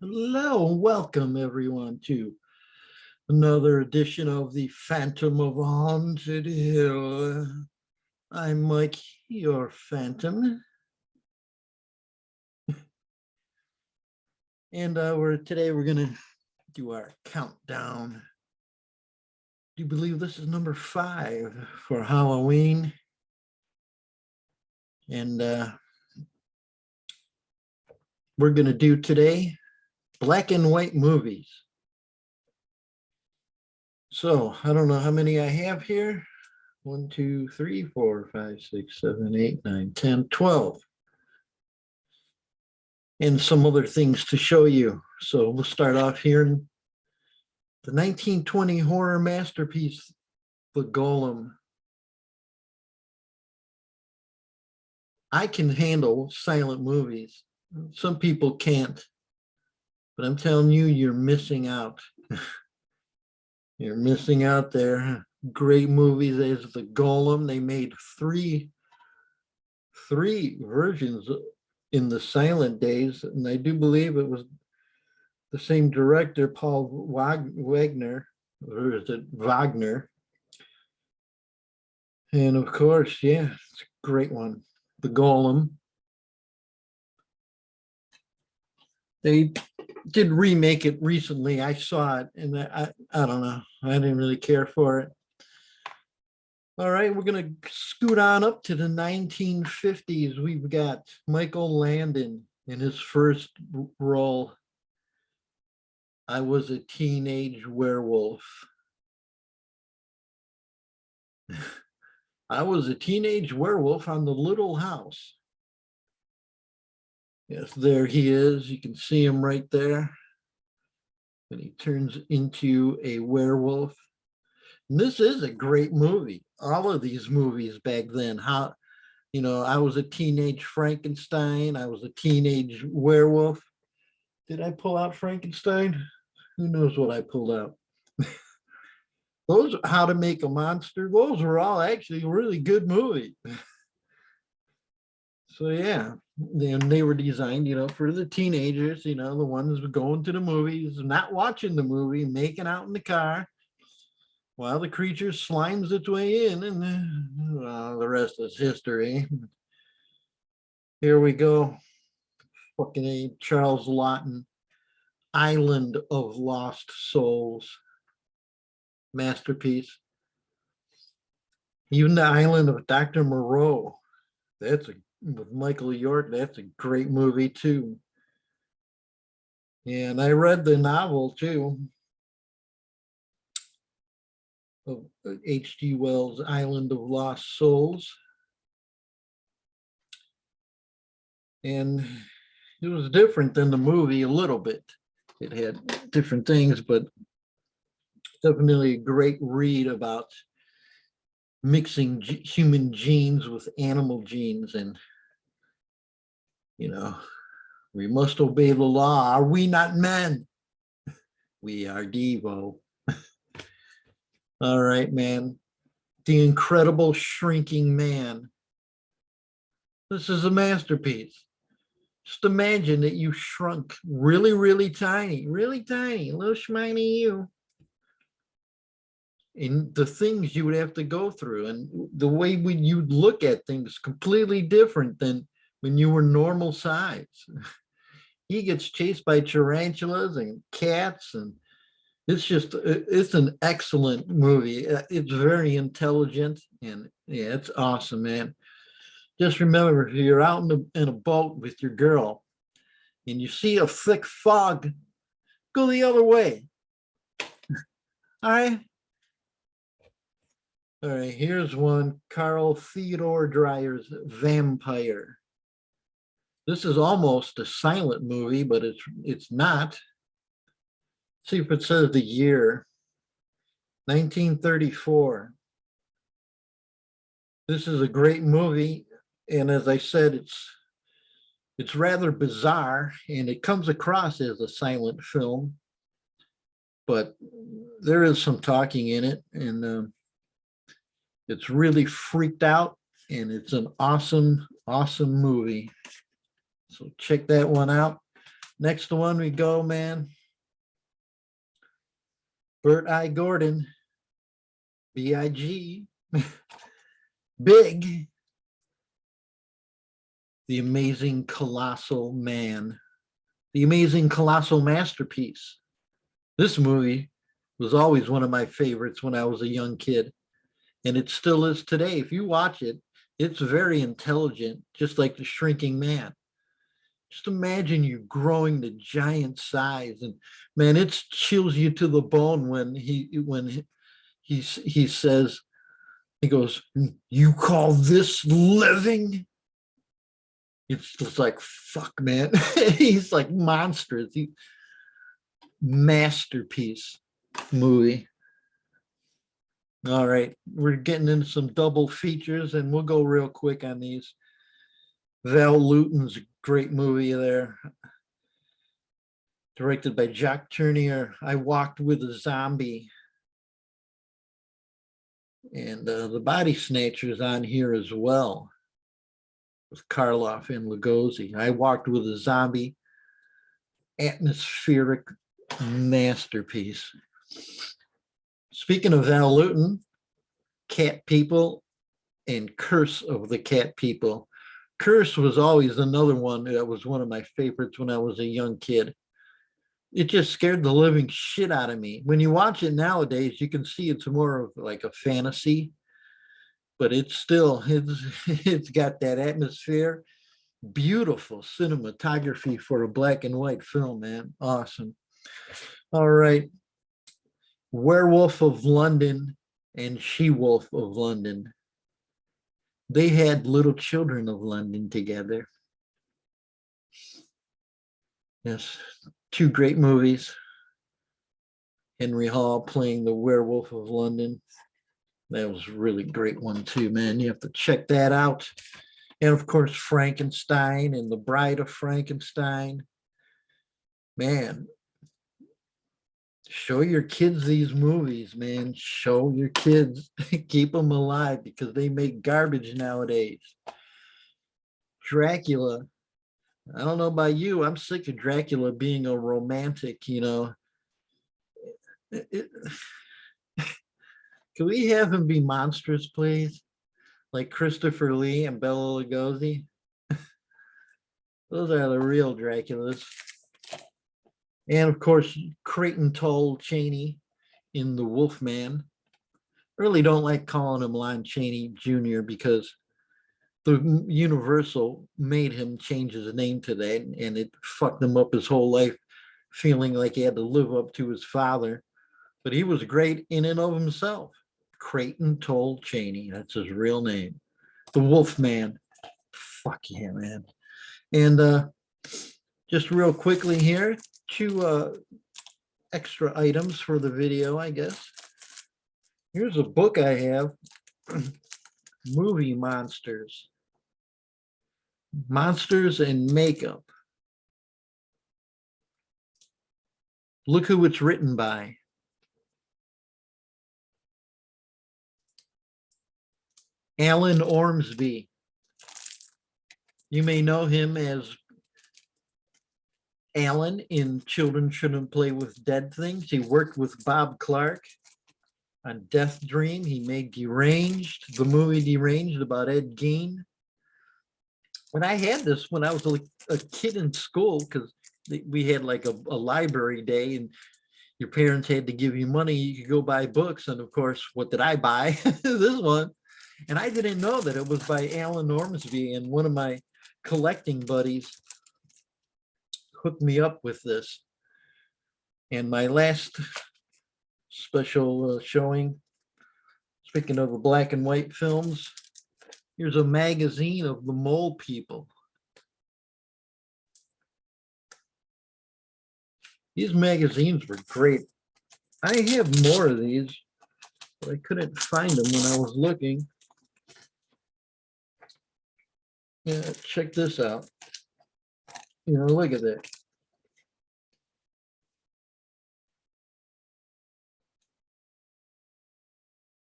Hello, and welcome everyone to another edition of the Phantom of Haunted Hill. I'm Mike, your Phantom, and we're gonna do our countdown. Do you believe this is number 5 for Halloween? And we're gonna do today black and white movies. So I don't know how many I have here. 1, 2, 3, 4, 5, 6, 7, 8, 9, 10, 12. And some other things to show you. So we'll start off here in the 1920 horror masterpiece, The Golem. I can handle silent movies. Some people can't, but I'm telling you, you're missing out. You're missing out there. Great movies as The Golem. They made three versions in the silent days, and I do believe it was the same director, Paul Wagner, or is it Wagner? And of course, yeah, it's a great one. The Golem. They did remake it recently. I saw it, and I don't know. I didn't really care for it. All right, we're going to scoot on up to the 1950s. We've got Michael Landon in his first role. I Was a Teenage Werewolf. I was a teenage werewolf on the little house. Yes, there he is. You can see him right there. And he turns into a werewolf. And this is a great movie. All of these movies back then. I was a teenage Frankenstein. I was a teenage werewolf. Did I pull out Frankenstein? Who knows what I pulled out? Those, How to Make a Monster, those were all actually really good movies. So yeah, then they were designed, for the teenagers, the ones going to the movies, not watching the movie, making out in the car while the creature slimes its way in, and the rest is history. Here we go. Fucking A. Charles Lawton, Island of Lost Souls. Masterpiece. Even The Island of Dr. Moreau. With Michael York, that's a great movie too. And I read the novel too of H.G. Wells' Island of Lost Souls. And it was different than the movie a little bit. It had different things, but definitely a great read about mixing human genes with animal genes. And, we must obey the law. Are we not men? We are Devo. All right, man. The Incredible Shrinking Man. This is a masterpiece. Just imagine that you shrunk really, really tiny, little schminy you. And the things you would have to go through, and the way you'd look at things completely different than when you were normal size. He gets chased by tarantulas and cats, and it's an excellent movie. It's very intelligent, and yeah, it's awesome, man. Just remember, if you're out in a boat with your girl and you see a thick fog, go the other way. All right. All right, here's one. Carl Theodor Dreyer's Vampire. This is almost a silent movie, but it's not. See if it says the year. 1934. This is a great movie, and as I said, it's rather bizarre, and it comes across as a silent film, but there is some talking in it, and it's really freaked out, and it's an awesome movie. So check that one out. Next one we go, man. Bert I. Gordon, B.I.G. Big, the amazing colossal man, the amazing colossal masterpiece. This movie was always one of my favorites when I was a young kid, and it still is today. If you watch it, it's very intelligent, just like The Shrinking Man. Just imagine you growing to giant size, and man, it chills you to the bone when he says, he goes, "You call this living?" It's just like, fuck, man. He's like monstrous. Masterpiece movie. All right, we're getting into some double features, and we'll go real quick on these. Val Lewton's great movie there, directed by Jacques Tourneur. I Walked with a Zombie. And The Body Snatchers on here as well, with Karloff and Lugosi. I Walked with a Zombie, atmospheric masterpiece. Speaking of Val Lewton, Cat People and Curse of the Cat People. Curse was always another one that was one of my favorites when I was a young kid. It just scared the living shit out of me. When you watch it nowadays, you can see it's more of like a fantasy, but it's got that atmosphere. Beautiful cinematography for a black and white film, man. Awesome. All right. Werewolf of London and She-Wolf of London. They had Little Children of London together. Yes, two great movies. Henry Hall playing the Werewolf of London. That was a really great one too, man. You have to check that out. And of course, Frankenstein and The Bride of Frankenstein. Man, show your kids these movies, man. Show your kids. Keep them alive, because they make garbage nowadays. Dracula. I don't know about you. I'm sick of Dracula being a romantic, you know. Can we have him be monstrous, please? Like Christopher Lee and Bela Lugosi. Those are the real Draculas. And of course, Creighton Toll Chaney in The Wolfman. I really don't like calling him Lon Chaney Jr. because the Universal made him change his name to that, and it fucked him up his whole life, feeling like he had to live up to his father. But he was great in and of himself. Creighton Toll Chaney, that's his real name. The Wolfman. Fuck yeah, man. And just real quickly here, two extra items for the video, I guess. Here's a book I have, Movie Monsters. Monsters and Makeup. Look who it's written by. Alan Ormsby. You may know him as Alan in Children Shouldn't Play with Dead Things. He worked with Bob Clark on Death Dream. He made Deranged, the movie Deranged about Ed Gein. When I had this when I was a kid in school, because we had like a library day, and your parents had to give you money. You could go buy books. And of course, what did I buy? This one. And I didn't know that it was by Alan Ormsby, and one of my collecting buddies hooked me up with this. And my last special showing, speaking of the black and white films, here's a magazine of the Mole People. These magazines were great. I have more of these, but I couldn't find them when I was looking. Yeah, check this out. You know, look at that.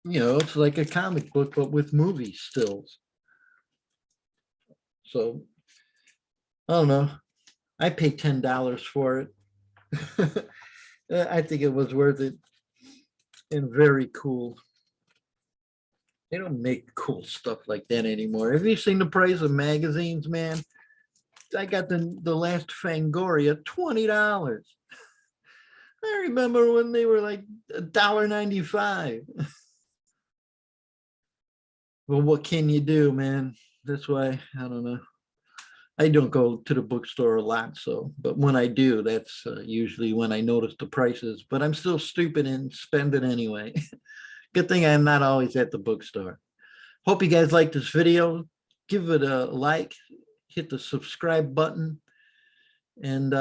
You know, it's like a comic book, but with movie stills. So, I don't know. I paid $10 for it. I think it was worth it, and very cool. They don't make cool stuff like that anymore. Have you seen the price of magazines, man? I got the last Fangoria, $20. I remember when they were like $1.95. Well, what can you do, man? That's why, I don't know. I don't go to the bookstore a lot, so, but when I do, that's usually when I notice the prices, but I'm still stupid and spend it anyway. Good thing I'm not always at the bookstore. Hope you guys like this video. Give it a like, hit the subscribe button, and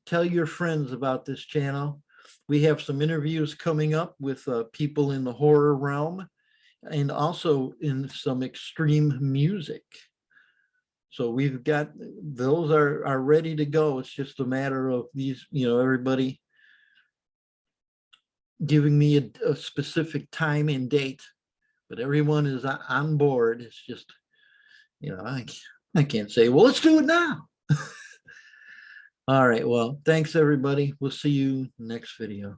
tell your friends about this channel. We have some interviews coming up with people in the horror realm and also in some extreme music. So we've got, those are ready to go. It's just a matter of these, everybody giving me a specific time and date, but everyone is on board. It's just, I can't say, well, let's do it now. All right. Well, thanks everybody. We'll see you next video.